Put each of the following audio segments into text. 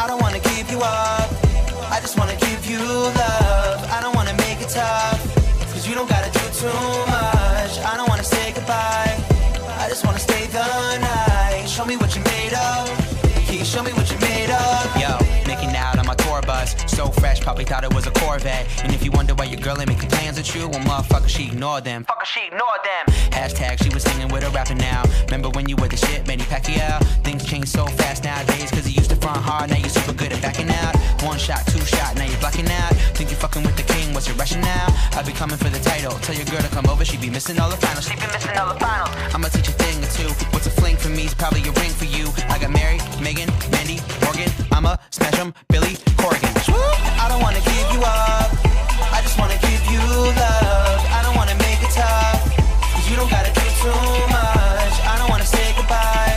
I don't wanna give you up, I just wanna give you love. I don't wanna make it tough, cause you don't gotta do too much. I don't wanna say goodbye, I just wanna stay the night. Show me what you're made of, can you show me what you're made of? Yo, making out on my tour bus, so fresh, probably thought it was a Corvette. And if you wonder why your girl ain't making plans with you, well motherfucker, she ignored them. Fucker, she ignored them. Hashtag, she was singing with a rapper now. Remember when you were the shit, Manny Pacquiao? Things change so fast nowadays, cause you used to front hard, now you're super good at backing out. One shot, two shot, now you're blocking out. Think you're fucking with the king, what's your rushing now? I'll be coming for the title, tell your girl to come over, she be missing all the finals. She be missing all the finals. I'ma teach a thing or two, what's a fling for me is probably a ring for you. I got Mary, Megan, Mandy, Morgan, I'ma smash 'em, Billy, Corrigan. I don't wanna give you up, I just wanna give you love. I don't wanna make it tough, cause you don't gotta do too much. I don't wanna say goodbye,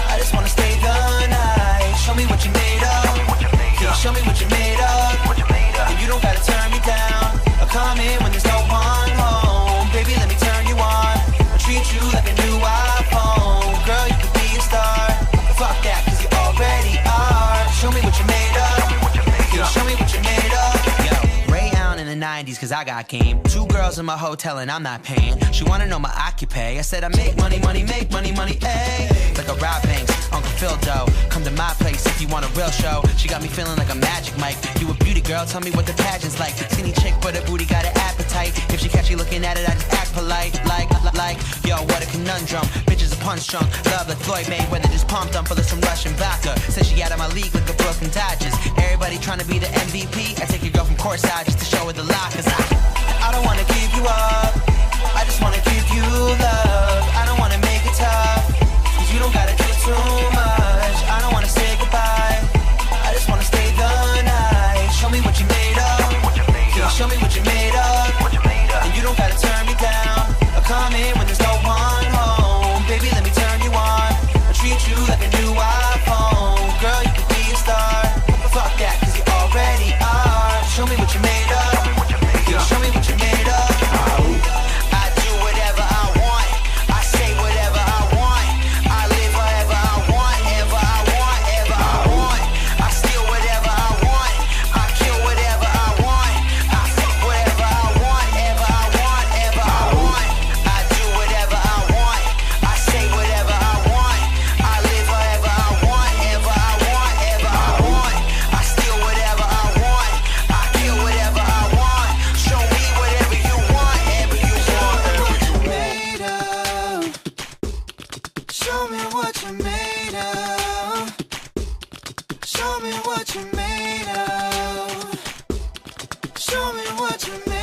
I just wanna stay the night. Show me what you're made of, can you show me what you're made of? And you don't gotta turn me down, I'll come in when there's no one home. Baby, let me turn you on, I'll treat you like a new iPhone. Girl, you could be a star, fuck that, cause you already are. Show me what you're made of, can you show me what you're made of? Yo, Ray Allen in the 90s, cause I got game. Two girls in my hotel and I'm not paying. She wanna know my occupy, I said I make money, money, make money, money, ayy. Like a Rob Banks, Uncle Phil Doe. Come to my place if you want a real show. She got me feeling like a Magic Mike. You a beauty girl, tell me what the pageant's like. Skinny chick, but her booty got an appetite. If she catch you looking at it, I just act polite. Like, yo, what a conundrum. Bitches are punch drunk, love like Floyd Mayweather. Just pumped them full of some Russian vodka. Said she out of my league like the Brooklyn Dodgers. Everybody trying to be the MVP. I take your girl from courtside just to show her the lock. Cause I don't wanna give you up, I just wanna give you love. I don't wanna make it tough, cause you don't gotta do too much. I don't wanna say goodbye, I just wanna stay the night. Show me what you're made of, can you show me what you're made of? And you don't gotta turn me down, I'll come in when there's no one home. Baby, let me turn you on, I'll treat you like a new iPhone. Girl, you could be a star, fuck that, cause you already are. Show me what you're made of, can you show me what you're made of? I do whatever I want, I say whatever I want, I live however I want, ever I want, ever I want. I steal whatever I want, I kill whatever I want, I fuck whatever I want, ever I want, ever I want. I do whatever I want, I say whatever I want, I live however I want, ever I want, ever I want. I steal whatever I want, I kill whatever I want. Show me whatever you want, ever you want. Made of. Show me what you're made of. Show me what you're made of. Show me what you're made of.